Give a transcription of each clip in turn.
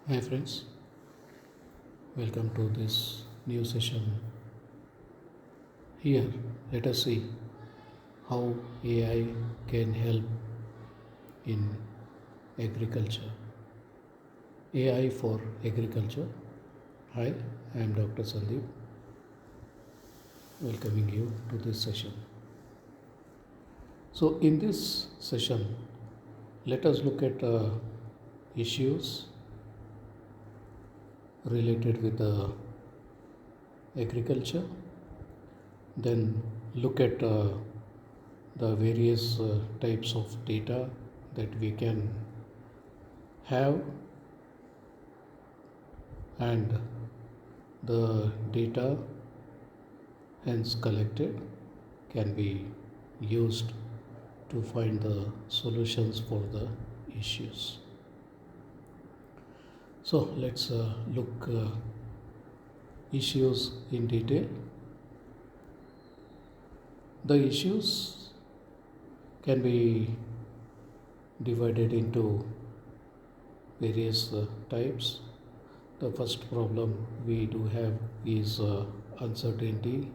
Hi friends, welcome to this new session. Here, let us see how AI can help in agriculture. AI for agriculture. Hi, I am Dr. Sandeep, welcoming you to this session. So, in this session, let us look at issues related with agriculture, then look at the various types of data that we can have, and the data hence collected can be used to find the solutions for the issues. So let's look issues in detail. The issues can be divided into various types. The first problem we do have is uncertainty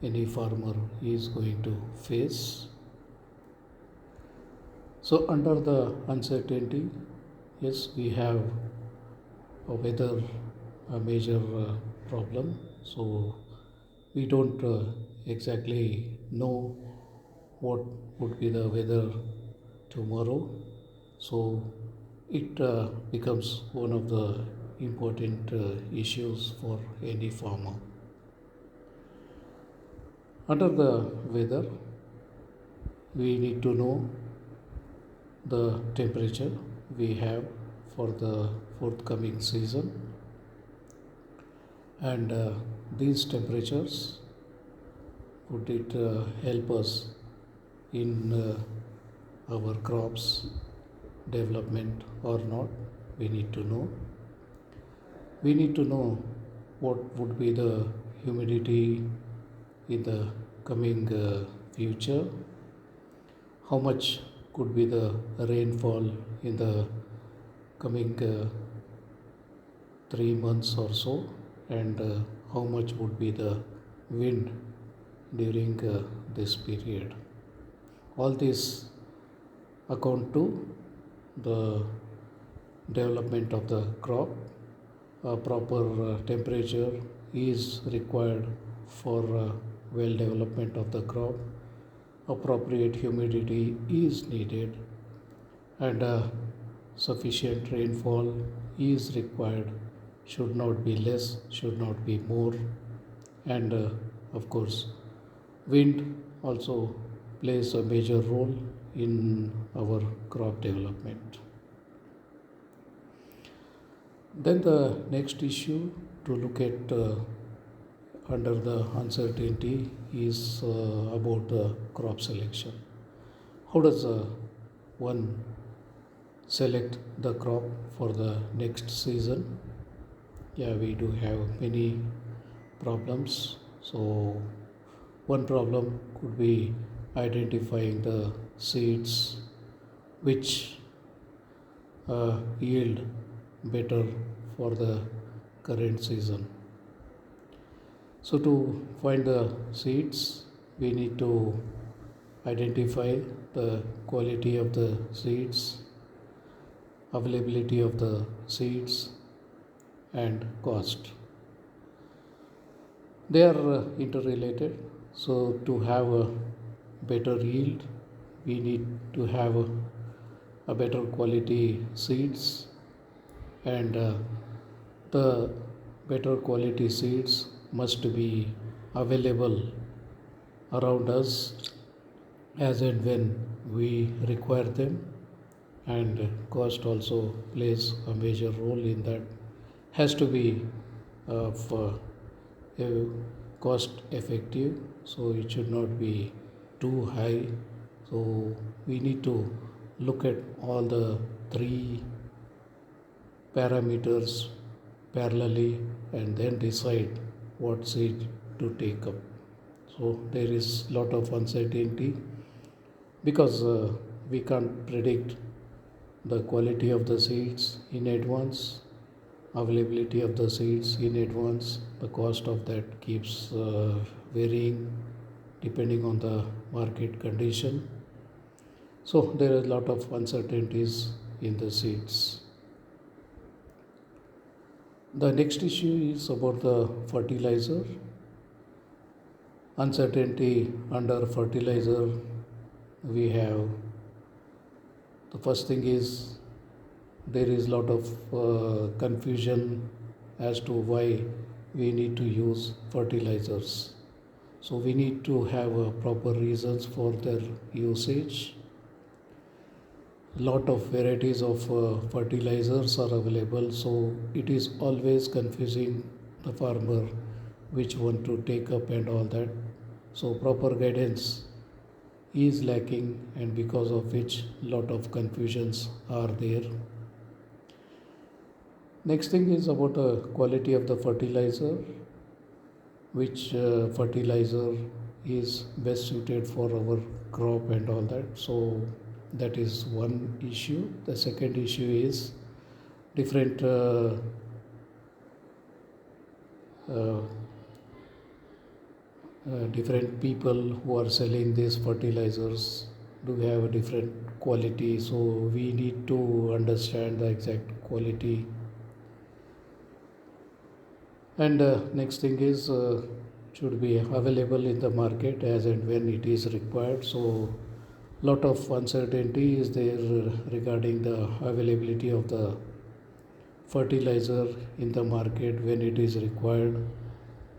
any farmer is going to face. So, under the uncertainty, yes, we have a weather a major problem. So, we don't exactly know what would be the weather tomorrow. So, it becomes one of the important issues for any farmer. Under the weather, we need to know the temperature we have for the forthcoming season, and these temperatures would it help us in our crops development or not. We need to know what would be the humidity in the coming future, how much could be the rainfall in the coming 3 months or so, and how much would be the wind during this period. All this account to the development of the crop. A proper temperature is required for well development of the crop. Appropriate humidity is needed, and sufficient rainfall is required. Should not be less, should not be more, and of course, wind also plays a major role in our crop development. Then the next issue to look at under the uncertainty is about the crop selection. How does one select the crop for the next season? Yeah, we do have many problems. So one problem could be identifying the seeds which yield better for the current season. So to find the seeds, we need to identify the quality of the seeds, availability of the seeds, and cost. They are interrelated. So to have a better yield, we need to have a better quality seeds, and the better quality seeds must be available around us as and when we require them, and cost also plays a major role in that. Has to be of cost effective, so it should not be too high. So we need to look at all the three parameters parallelly and then decide what seed to take up. So there is lot of uncertainty because we can't predict the quality of the seeds in advance, availability of the seeds in advance. The cost of that keeps varying depending on the market condition. So there are a lot of uncertainties in the seeds. The next issue is about the fertilizer. Uncertainty under fertilizer, we have the first thing is there is a lot of confusion as to why we need to use fertilizers. So we need to have proper reasons for their usage. Lot of varieties of fertilizers are available, so it is always confusing the farmer which one to take up and all that. So proper guidance is lacking, and because of which lot of confusions are there. Next thing is about the quality of the fertilizer, which fertilizer is best suited for our crop and all that. So that is one issue. The second issue is different uh, different people who are selling these fertilizers do have a different quality, so we need to understand the exact quality. And next thing is should be available in the market as and when it is required. So lot of uncertainty is there regarding the availability of the fertilizer in the market when it is required,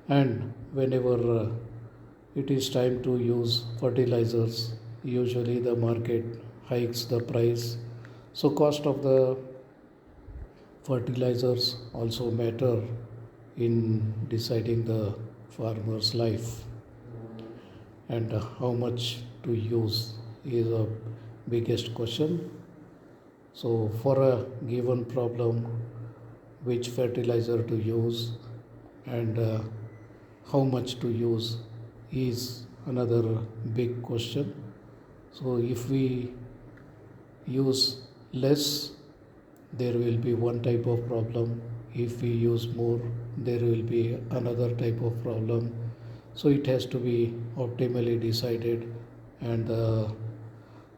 and whenever it is time to use fertilizers, usually the market hikes the price. So cost of the fertilizers also matter in deciding the farmer's life, and how much to use is a biggest question. So for a given problem, which fertilizer to use and how much to use is another big question. So if we use less, there will be one type of problem. If we use more, there will be another type of problem. So it has to be optimally decided, and the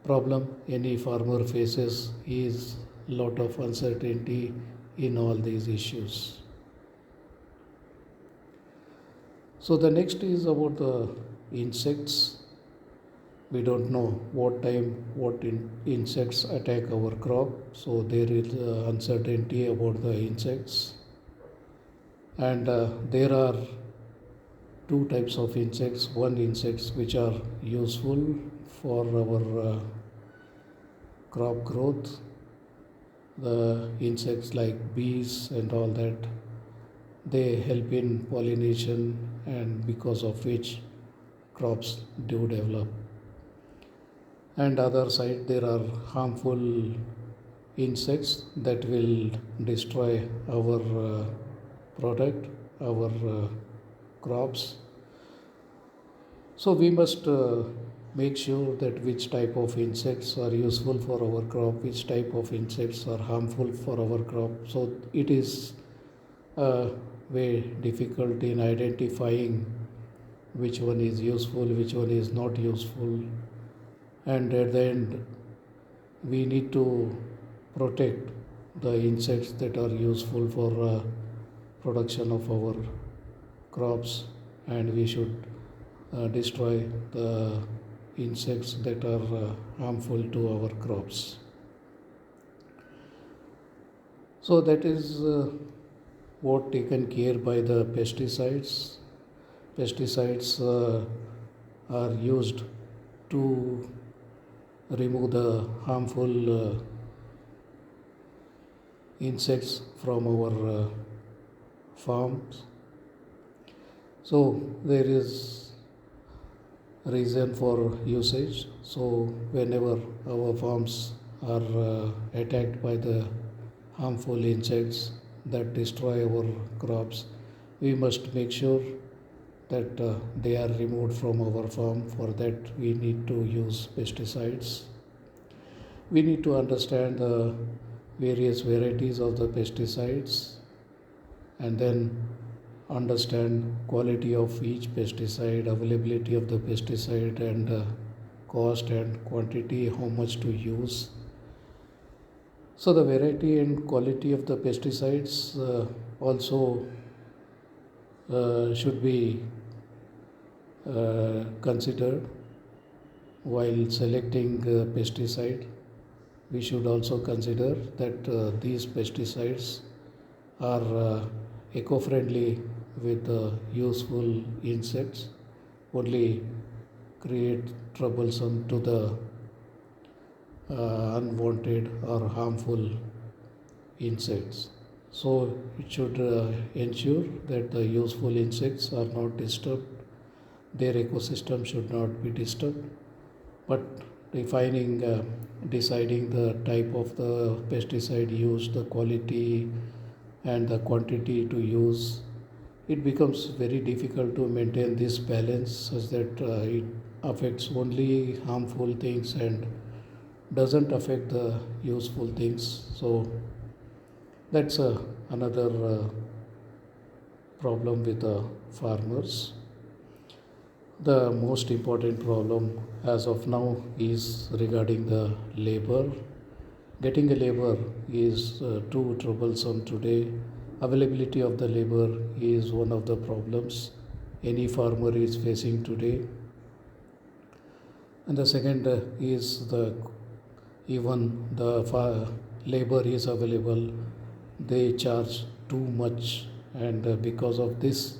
problem any farmer faces is lot of uncertainty in all these issues. So the next is about the insects. We don't know what time insects attack our crop, so there is uncertainty about the insects. And there are two types of insects. One, insects which are useful for our crop growth, the insects like bees and all that, they help in pollination, and because of which crops do develop. And other side, there are harmful insects that will destroy our product, our crops. So we must make sure that which type of insects are useful for our crop, which type of insects are harmful for our crop. So it is very difficult in identifying which one is useful, which one is not useful. And at the end, we need to protect the insects that are useful for production of our crops, and we should destroy the insects that are harmful to our crops. So that is what taken care by the pesticides. Pesticides are used to remove the harmful insects from our farms. So there is reason for usage. So whenever our farms are attacked by the harmful insects that destroy our crops, we must make sure that they are removed from our farm. For that, we need to use pesticides. We need to understand the various varieties of the pesticides, and then understand quality of each pesticide, availability of the pesticide, and cost and quantity, how much to use. So the variety and quality of the pesticides also should be considered while selecting pesticide. We should also consider that these pesticides are eco-friendly with useful insects, only create troublesome to the unwanted or harmful insects. So it should ensure that the useful insects are not disturbed, their ecosystem should not be disturbed. But deciding the type of the pesticide used, the quality and the quantity to use, it becomes very difficult to maintain this balance such that it affects only harmful things and doesn't affect the useful things. So that's another problem with the farmers. The most important problem as of now is regarding the labor. Getting a labor is too troublesome today. Availability of the labor is one of the problems any farmer is facing today. And the second is the even the labor is available, they charge too much, and because of this,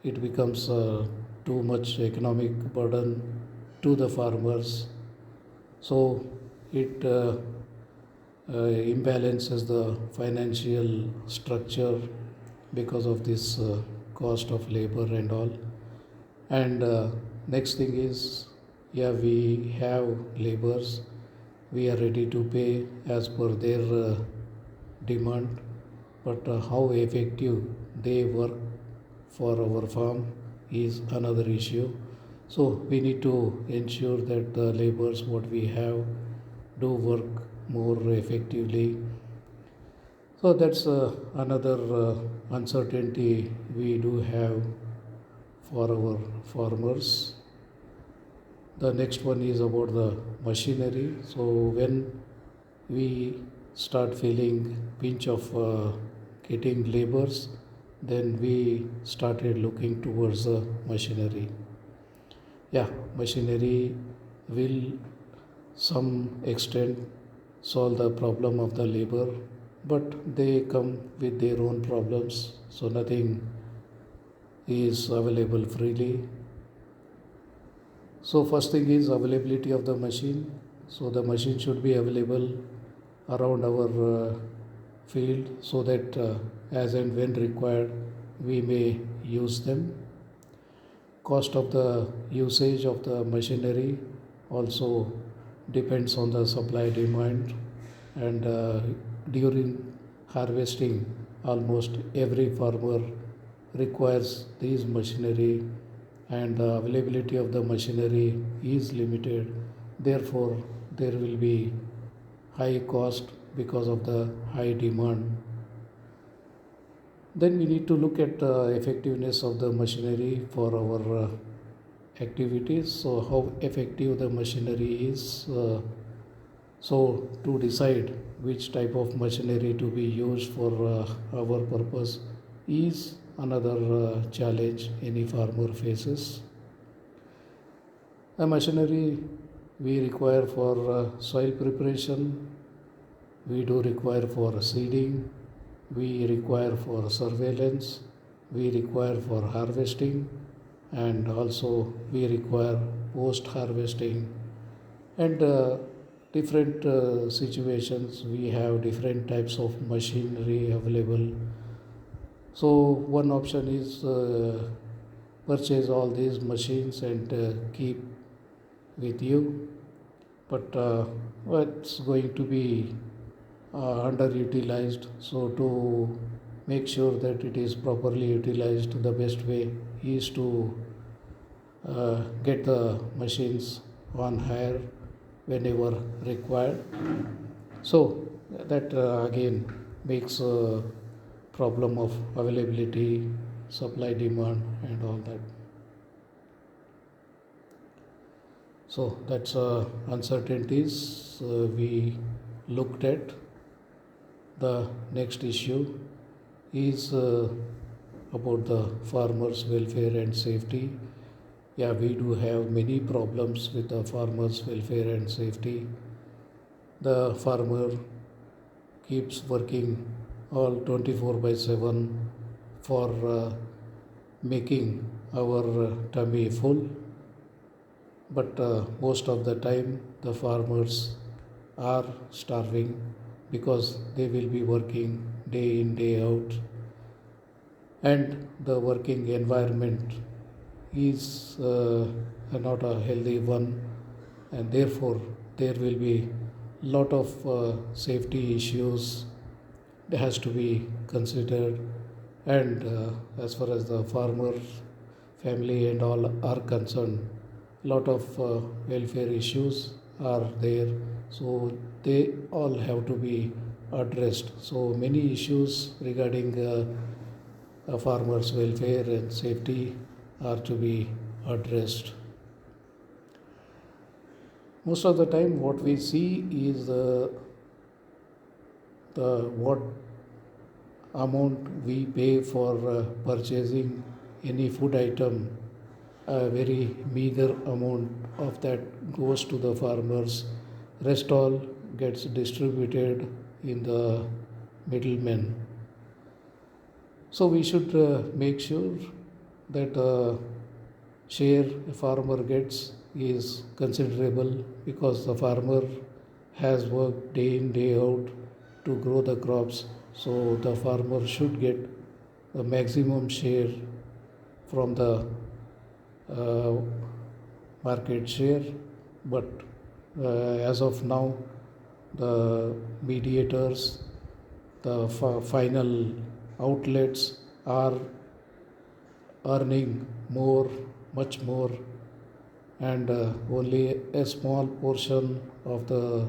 it becomes too much economic burden to the farmers. So it imbalances the financial structure because of this cost of labor and all. And next thing is, yeah, we have laborers, we are ready to pay as per their demand, but how effective they work for our farm is another issue. So we need to ensure that the laborers what we have do work more effectively. So that's another uncertainty we do have for our farmers. The next one is about the machinery. So when we start feeling pinch of getting labors, then we started looking towards the machinery. Yeah, machinery will some extent solve the problem of the labor, but they come with their own problems, so nothing is available freely. So first thing is availability of the machine. So the machine should be available around our field so that as and when required we may use them. Cost of the usage of the machinery also depends on the supply demand, and during harvesting almost every farmer requires these machinery, and the availability of the machinery is limited. Therefore there will be high cost because of the high demand. Then we need to look at the effectiveness of the machinery for our activities. So how effective the machinery is. So to decide which type of machinery to be used for our purpose is another challenge any farmer faces. The machinery we require for soil preparation, we do require for seeding, we require for surveillance, we require for harvesting, and also we require post harvesting. And different situations we have different types of machinery available. So one option is purchase all these machines and keep with you, but it's going to be underutilized. So to make sure that it is properly utilized, the best way is to get the machines on hire whenever required. So that again makes problem of availability, supply, demand, and all that. So that's uncertainties we looked at. The next issue is about the farmers' welfare and safety. Yeah, we do have many problems with the farmers' welfare and safety. The farmer keeps working all 24 by 7 for making our tummy full, but most of the time the farmers are starving because they will be working day in, day out, and the working environment is not a healthy one, and therefore there will be lot of safety issues that has to be considered. And as far as the farmer family and all are concerned, lot of welfare issues are there, so they all have to be addressed. So many issues regarding farmers welfare and safety are to be addressed. Most of the time what we see is the what amount we pay for purchasing any food item. A very meager amount of that goes to the farmers. Rest all gets distributed in the middlemen. So we should make sure that share a farmer gets is considerable, because the farmer has worked day in, day out to grow the crops. So the farmer should get the maximum share from the uh, market share. But as of now, the mediators, the final outlets are earning more, much more, and only a small portion of the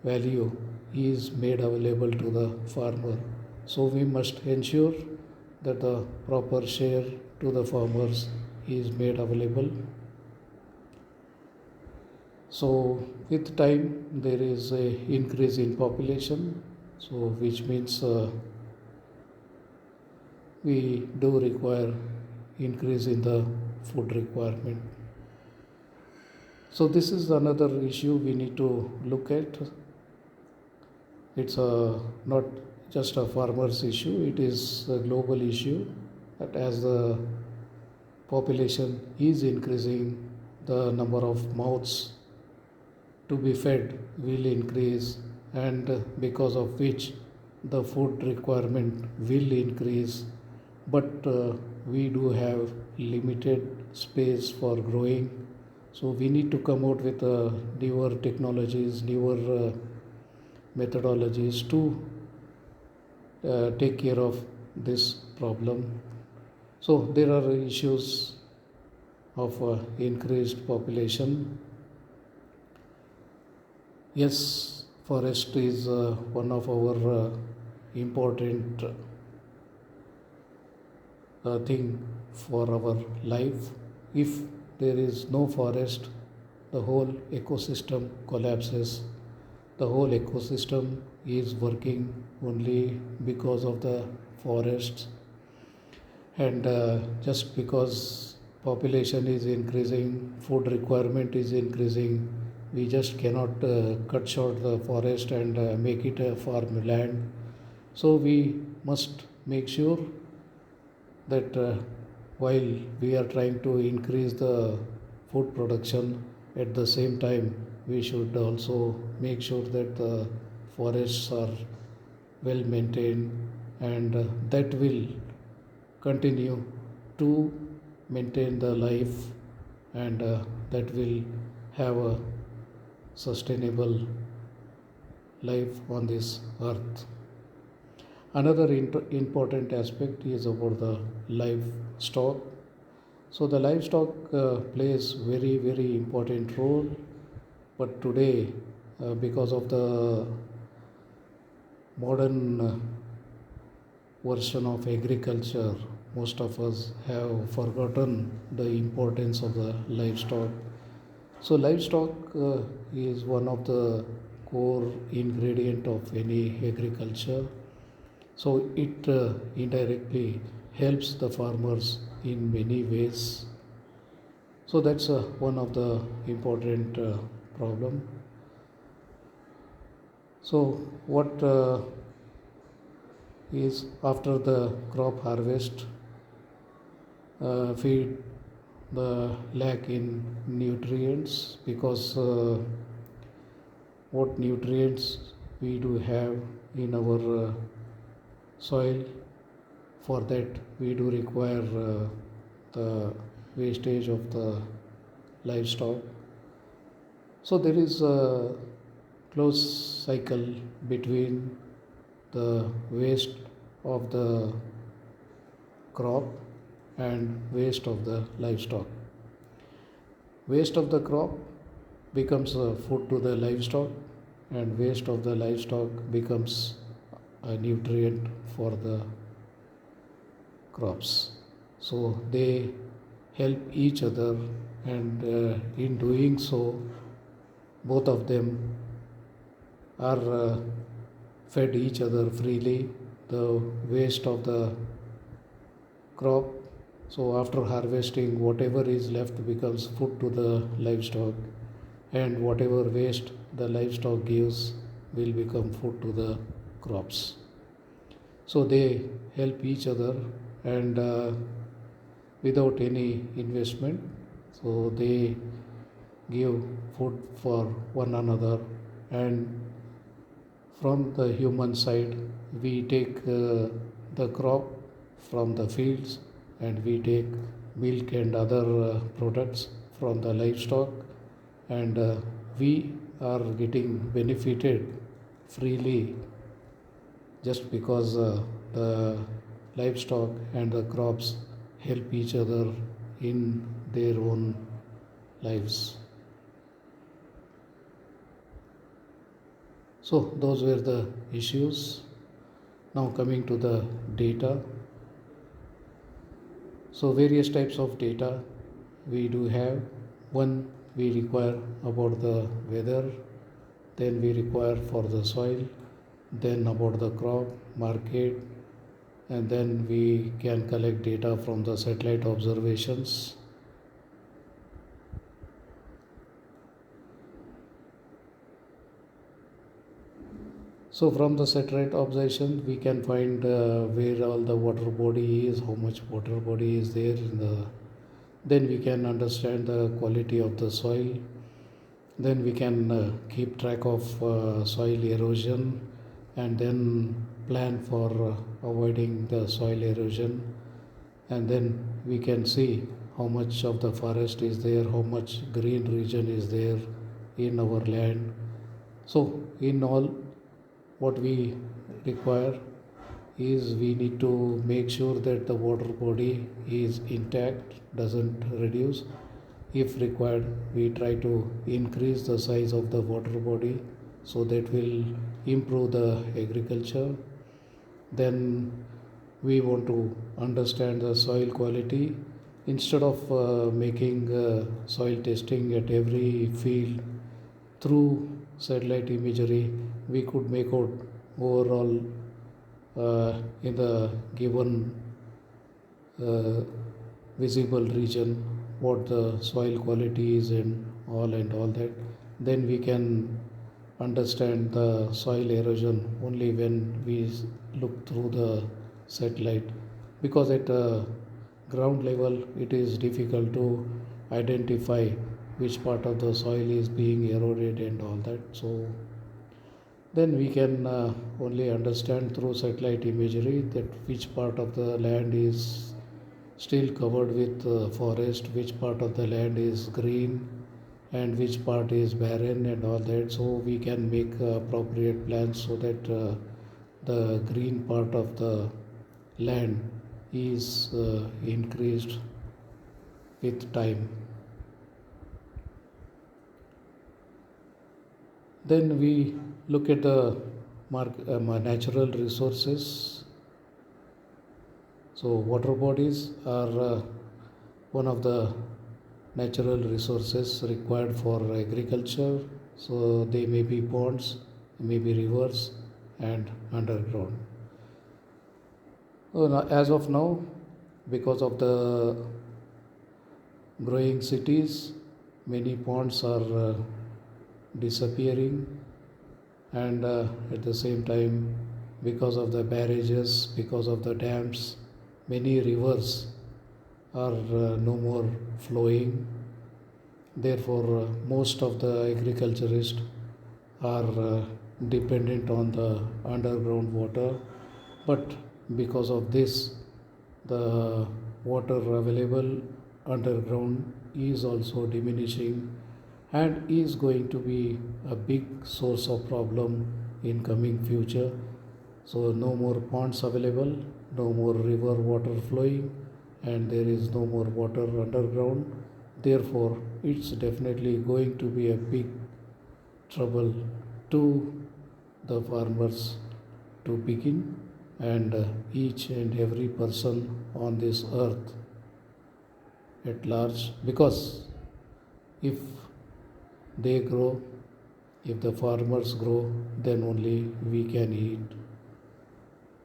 value is made available to the farmer. So we must ensure that the proper share to the farmers is made available. So with time there is a increase in population, so which means we do require increase in the food requirement. So this is another issue we need to look at. It's not just a farmer's issue, it is a global issue, that as the population is increasing, the number of mouths to be fed will increase, and because of which the food requirement will increase. But we do have limited space for growing, so we need to come out with newer technologies, newer methodologies to take care of this problem. So there are issues of increased population. Yes, forest is one of our important thing for our life. If there is no forest, the whole ecosystem collapses. The whole ecosystem is working only because of the forests, and just because population is increasing, food requirement is increasing, we just cannot cut short the forest and make it a farmland. So we must make sure that while we are trying to increase the food production, at the same time we should also make sure that the forests are well maintained, and that will continue to maintain the life, and that will have a sustainable life on this earth. Another important aspect is about the livestock. So the livestock plays very important role, but today because of the modern version of agriculture, most of us have forgotten the importance of the livestock. So, livestock is one of the core ingredient of any agriculture. So, it indirectly helps the farmers in many ways. So, that's one of the important problem. So, what is after the crop harvest, feed the lack in nutrients, because what nutrients we do have in our soil, for that we do require the wastage of the livestock. So there is a close cycle between the waste of the crop and waste of the livestock. Waste of the crop becomes food to the livestock, and waste of the livestock becomes a nutrient for the crops. So they help each other, and in doing so, both of them are fed each other freely. The waste of the crop, so after harvesting, whatever is left becomes food to the livestock, and whatever waste the livestock gives will become food to the crops. So they help each other, and without any investment, so they give food for one another. And from the human side, we take the crop from the fields, and we take milk and other products from the livestock, and we are getting benefited freely just because the livestock and the crops help each other in their own lives. So, those were the issues. Now, coming to the data. So, various types of data we do have. One, we require about the weather, then we require for the soil, then about the crop, market, and then we can collect data from the satellite observations. So from the satellite observation, we can find where all the water body is, how much water body is there in the. Then we can understand the quality of the soil. Then we can keep track of soil erosion, and then plan for avoiding the soil erosion. And then we can see how much of the forest is there, how much green region is there in our land. So in all, what we require is we need to make sure that the water body is intact, doesn't reduce. If required, we try to increase the size of the water body, so that will improve the agriculture. Then we want to understand the soil quality. Instead of making soil testing at every field through satellite imagery, we could make out overall in the given uh, visible region what the soil quality is and all that. Then we can understand the soil erosion only when we look through the satellite, because at ground level it is difficult to identify which part of the soil is being eroded and all that. So then we can only understand through satellite imagery that which part of the land is still covered with forest, which part of the land is green, and which part is barren and all that. So we can make appropriate plans so that the green part of the land is increased with time. Then we look at the natural resources. So water bodies are one of the natural resources required for agriculture. So they may be ponds, may be rivers, and underground. As of now, because of the growing cities, many ponds are disappearing, and at the same time, because of the barrages, because of the dams, many rivers are no more flowing. Therefore, most of the agriculturists are dependent on the underground water. But because of this, the water available underground is also diminishing and is going to be a big source of problem in coming future. So no more ponds available, no more river water flowing, and there is no more water underground. Therefore, it's definitely going to be a big trouble to the farmers to begin, and each and every person on this earth at large, because if they grow, if the farmers grow, then only we can eat.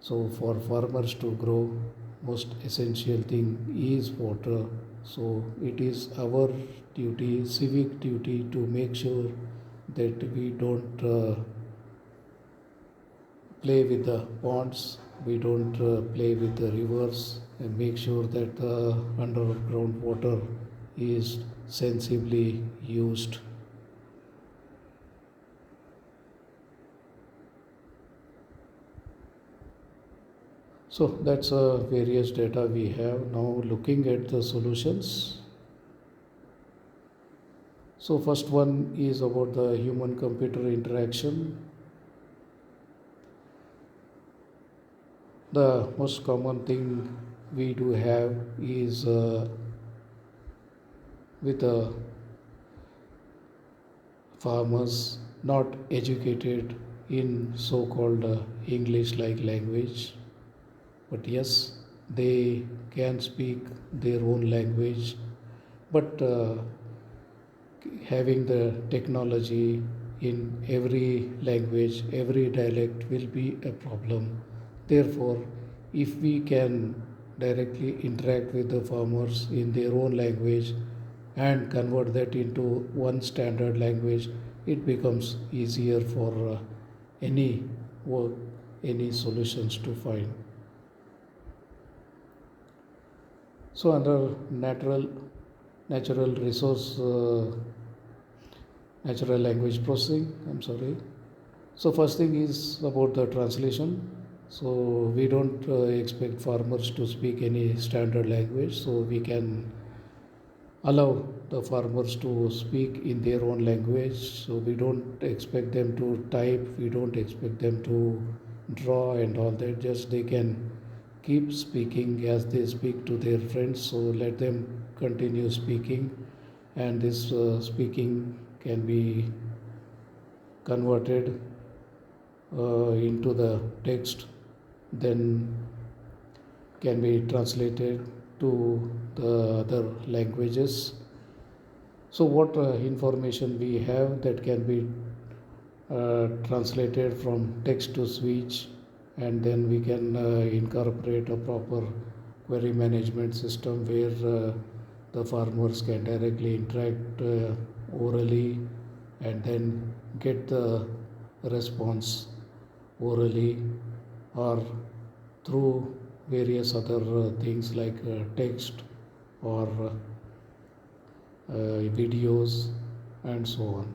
So for farmers to grow, most essential thing is water. So it is our duty, civic duty, to make sure that we don't play with the ponds, we don't play with the rivers, and make sure that the underground water is sensibly used. So that's various data we have. Now looking at the solutions. So first one is about the human computer interaction. The most common thing we do have is with farmers not educated in so-called English like language, but yes, they can speak their own language, but having the technology in every language, every dialect will be a problem. Therefore, if we can directly interact with the farmers in their own language and convert that into one standard language, it becomes easier for any work, any solutions to find. So under natural resource, natural language processing, I'm sorry. So first thing is about the translation. So we don't expect farmers to speak any standard language. So we can allow the farmers to speak in their own language. So we don't expect them to type. We don't expect them to draw and all that. Just they can keep speaking as they speak to their friends. So let them continue speaking, and this speaking can be converted into the text, then can be translated to the other languages. So what information we have that can be translated from text to speech, and then we can incorporate a proper query management system where the farmers can directly interact orally and then get the response orally or through various other things like text or videos and so on.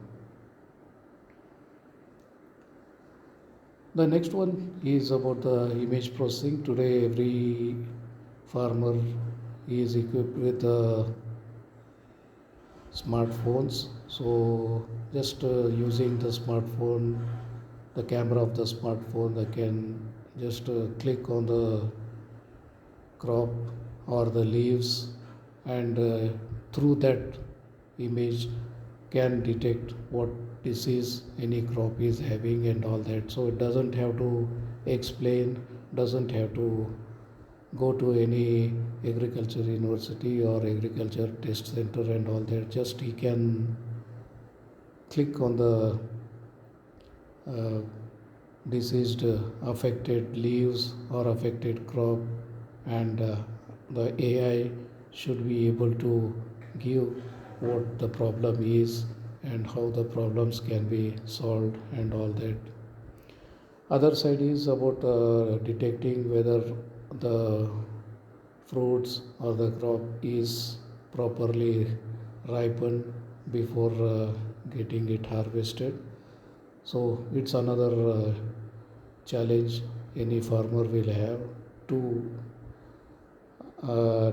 The next one is about the image processing. Today, every farmer is equipped with smartphones. So, just using the smartphone, the camera of the smartphone, they can just click on the crop or the leaves, and through that image can detect what disease any crop is having and all that. So it doesn't have to explain, doesn't have to go to any agriculture university or agriculture test center and all that. Just he can click on the uh, diseased affected leaves or affected crop, and the AI should be able to give what the problem is and how the problems can be solved and all that. Other side is about detecting whether the fruits or the crop is properly ripened before getting it harvested. So it's another challenge any farmer will have to uh,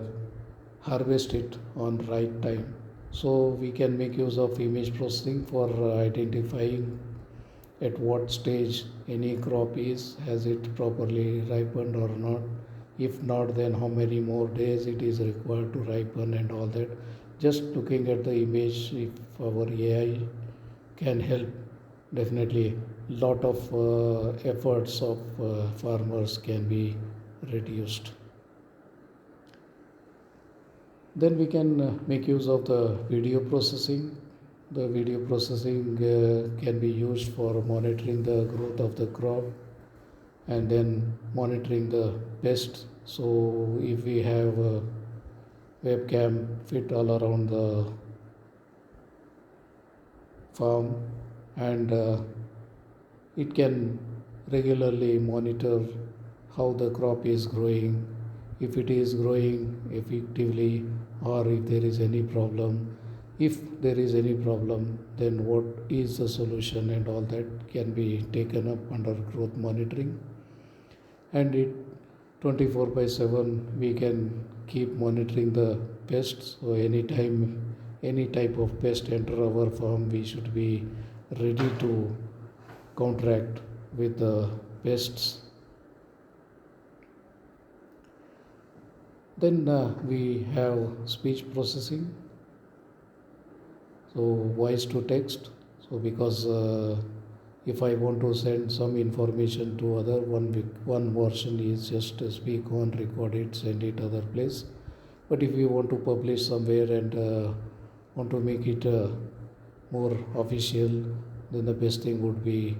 harvest it on right time. So we can make use of image processing for identifying at what stage any crop is, has it properly ripened or not. If not, then how many more days it is required to ripen and all that. Just looking at the image, if our AI can help, definitely lot of efforts of farmers can be reduced. Then we can make use of the video processing. The video processing can be used for monitoring the growth of the crop and then monitoring the pests. So if we have a webcam fit all around the farm, and it can regularly monitor how the crop is growing, if it is growing effectively or if there is any problem. If there is any problem, then what is the solution and all that can be taken up under growth monitoring. And it 24 by 7 we can keep monitoring the pests. So anytime any type of pest enter our farm, we should be ready to counteract with the pests. Then we have speech processing, so voice to text. So because if I want to send some information to other one version is just speak on, record it, send it other place. But if you want to publish somewhere and want to make it more official, then the best thing would be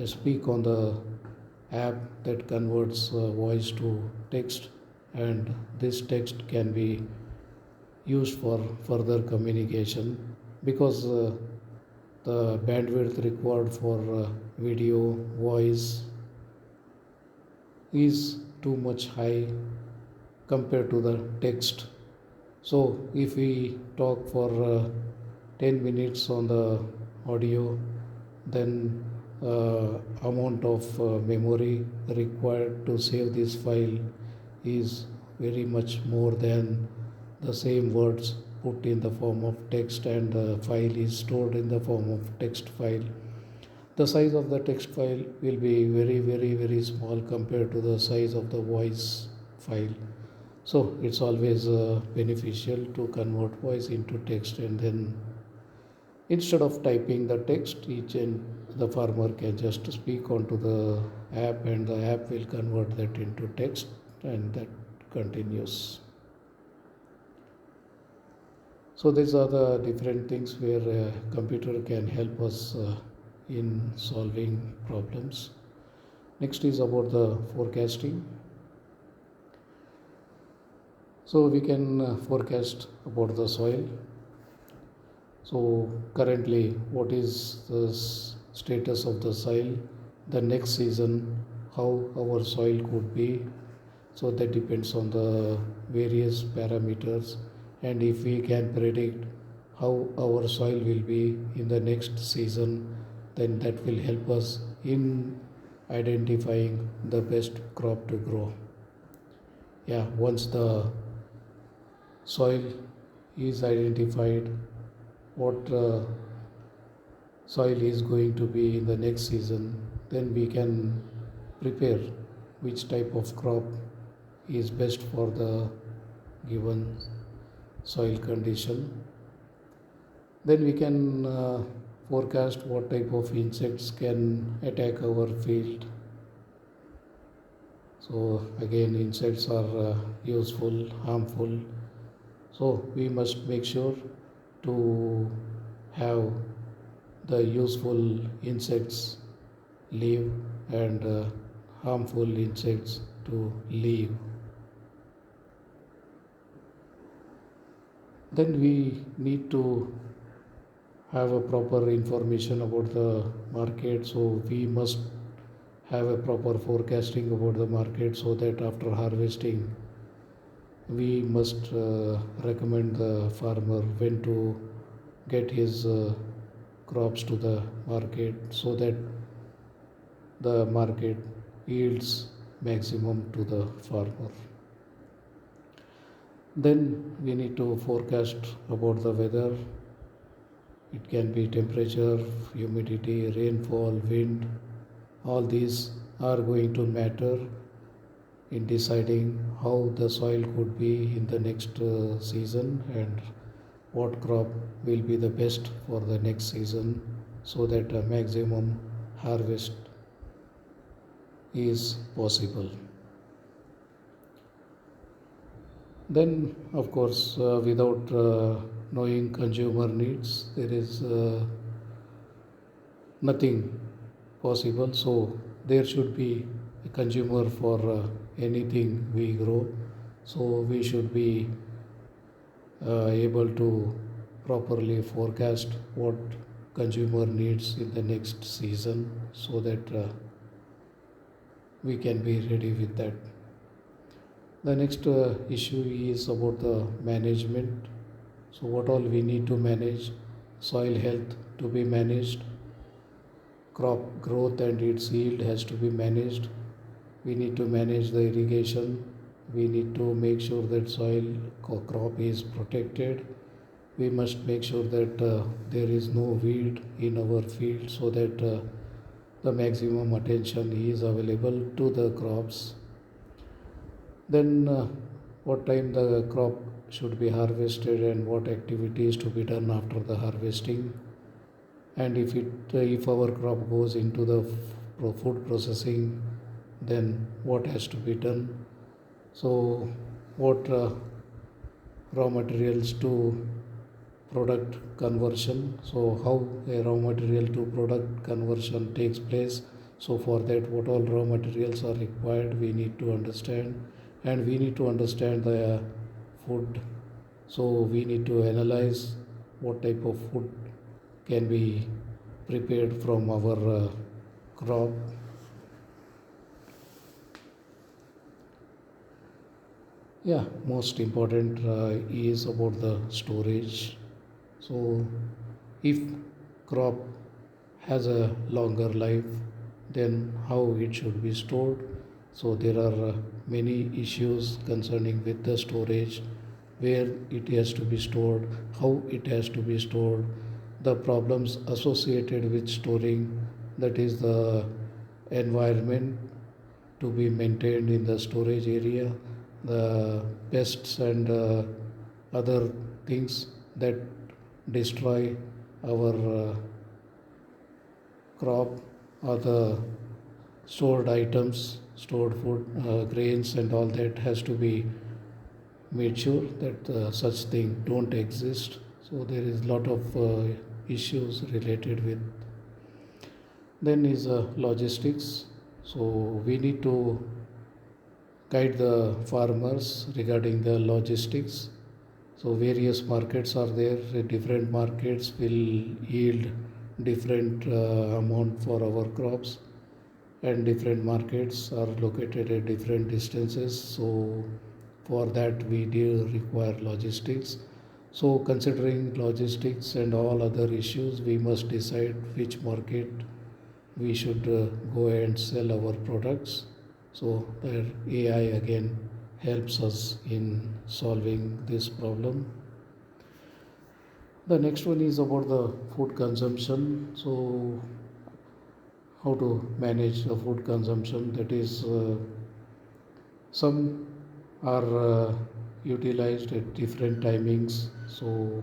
speak on the app that converts voice to text, and this text can be used for further communication. Because the bandwidth required for video voice is too much high compared to the text. So if we talk for 10 minutes on the audio, then amount of memory required to save this file is very much more than the same words put in the form of text, and the file is stored in the form of text file. The size of the text file will be very very very small compared to the size of the voice file. So it's always beneficial to convert voice into text, and then instead of typing the text, each and the farmer can just speak onto the app, and the app will convert that into text, and that continues. So these are the different things where computer can help us in solving problems. Next is about the forecasting. So we can forecast about the soil. So currently, what is the status of the soil? The next season, how our soil could be. So that depends on the various parameters, and if we can predict how our soil will be in the next season, then that will help us in identifying the best crop to grow. Yeah, once the soil is identified, what soil is going to be in the next season, then we can prepare which type of crop is best for the given soil condition. Then we can forecast what type of insects can attack our field. So again, insects are useful, harmful, so we must make sure to have the useful insects live and harmful insects to leave. Then we need to have a proper information about the market, so we must have a proper forecasting about the market, so that after harvesting we must recommend the farmer when to get his crops to the market, so that the market yields maximum to the farmer. Then we need to forecast about the weather. It can be temperature, humidity, rainfall, wind. All these are going to matter in deciding how the soil could be in the next season, and what crop will be the best for the next season, so that a maximum harvest is possible. Then, of course, without knowing consumer needs, there is nothing possible. So, there should be a consumer for anything we grow. So, we should be able to properly forecast what consumer needs in the next season, so that we can be ready with that. The next issue is about the management. So, what all we need to manage: soil health to be managed, crop growth and its yield has to be managed. We need to manage the irrigation. We need to make sure that soil crop is protected. We must make sure that there is no weed in our field, so that the maximum attention is available to the crops. Then, what time the crop should be harvested, and what activities to be done after the harvesting. And if our crop goes into the food processing, then what has to be done. So, what raw materials to product conversion. So, how a raw material to product conversion takes place. So, for that, what all raw materials are required, we need to understand, and we need to understand the food. So, we need to analyze what type of food can be prepared from our crop. Yeah, most important is about the storage. So, if crop has a longer life, then how it should be stored. So, there are many issues concerning with the storage: where it has to be stored, how it has to be stored, the problems associated with storing, that is the environment to be maintained in the storage area, the pests and other things that destroy our crop, or the stored items, stored food, grains and all that has to be made sure that such thing don't exist. So there is lot of issues related with. Then is logistics. So we need to guide the farmers regarding the logistics. So various markets are there. Different markets will yield different amount for our crops, and different markets are located at different distances. So for that we do require logistics. So considering logistics and all other issues, we must decide which market we should go and sell our products. So the AI again helps us in solving this problem. The next one is about the food consumption. So how to manage the food consumption, that is some are utilized at different timings. So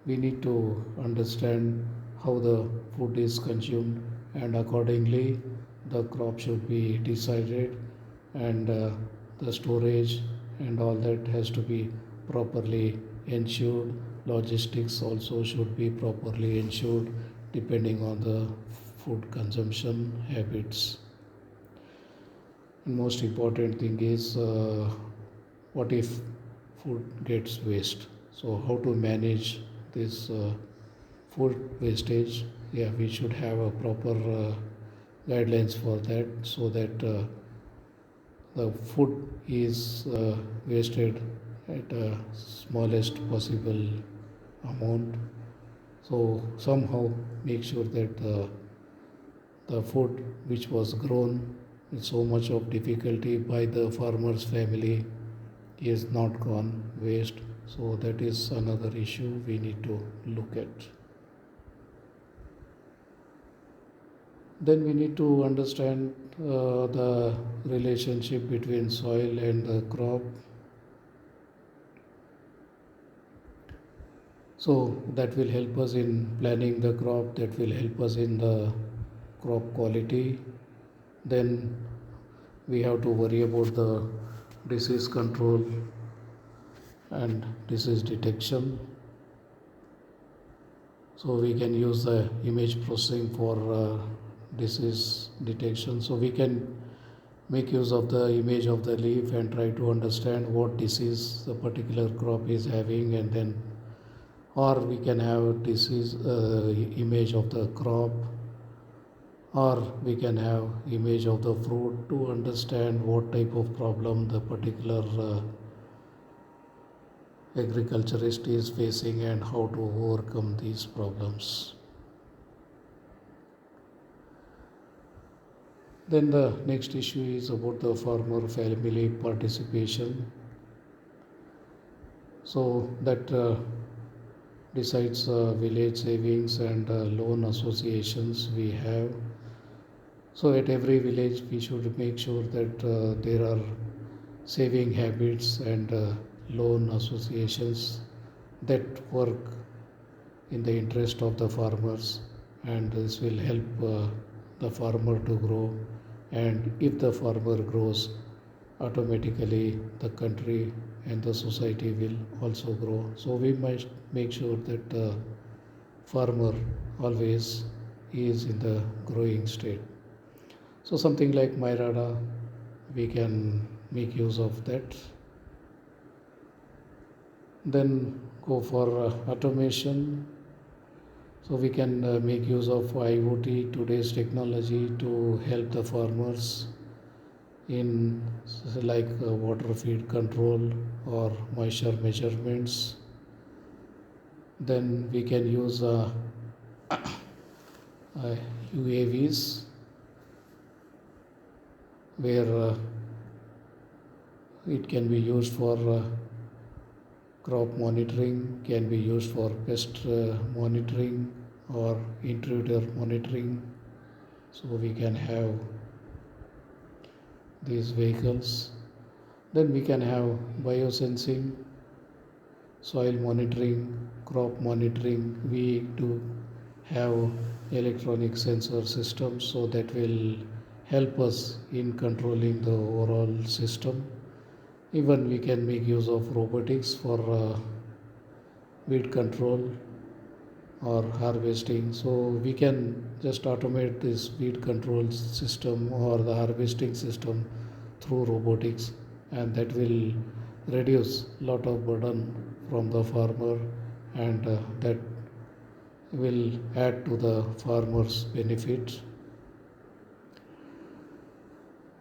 we need to understand how the food is consumed, and accordingly the crop should be decided, and the storage and all that has to be properly ensured. Logistics also should be properly ensured depending on the food consumption habits. And most important thing is what if food gets waste? So how to manage this food wastage? Yeah, we should have a proper guidelines for that, so that the food is wasted at a smallest possible amount. So somehow make sure that the food which was grown with so much of difficulty by the farmer's family is not gone waste. So that is another issue we need to look at. Then we need to understand the relationship between soil and the crop. So that will help us in planning the crop, that will help us in the crop quality. Then we have to worry about the disease control and disease detection. So we can use the image processing for disease detection. So we can make use of the image of the leaf and try to understand what disease the particular crop is having, and then, or we can have disease image of the crop, or we can have image of the fruit to understand what type of problem the particular agriculturist is facing and how to overcome these problems. Then the next issue is about the farmer family participation. So that decides village savings and loan associations we have. So at every village we should make sure that there are saving habits and loan associations that work in the interest of the farmers, and this will help the farmer to grow. And if the farmer grows, automatically the country and the society will also grow. So we must make sure that the farmer always is in the growing state. So something like Myrada, we can make use of that. Then go for automation. So we can make use of IoT, today's technology, to help the farmers in like water feed control or moisture measurements. Then we can use UAVs, where it can be used for crop monitoring, can be used for pest monitoring or intruder monitoring. So we can have these vehicles. Then we can have biosensing, soil monitoring, crop monitoring. We do have electronic sensor systems, so that will help us in controlling the overall system. Even we can make use of robotics for weed control or harvesting. So we can just automate this weed control system or the harvesting system through robotics, and that will reduce lot of burden from the farmer, and that will add to the farmer's benefit.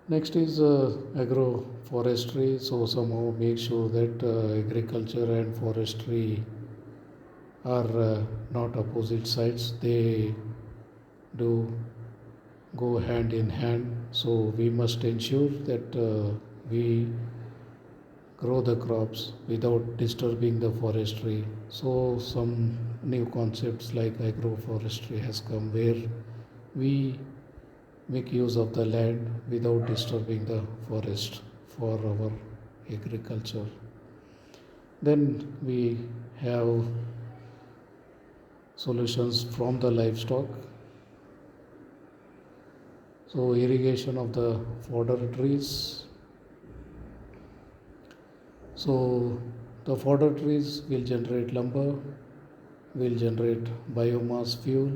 Next is agroforestry. So somehow make sure that agriculture and forestry are not opposite sides. They do go hand in hand. So we must ensure that we grow the crops without disturbing the forestry. So some new concepts like agroforestry has come, where we make use of the land without disturbing the forest for our agriculture. Then we have solutions from the livestock. So irrigation of the fodder trees, So the fodder trees will generate lumber, will generate biomass fuel,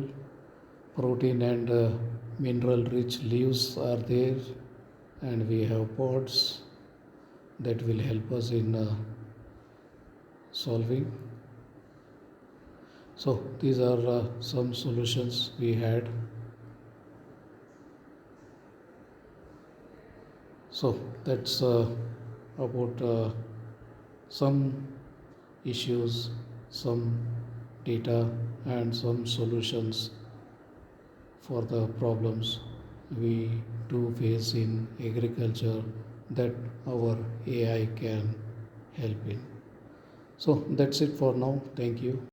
protein and mineral rich leaves are there, and we have pods that will help us in solving. So these are some solutions we had. So that's about some issues, some data, and some solutions for the problems we do face in agriculture that our AI can help in. So that's it for now. Thank you.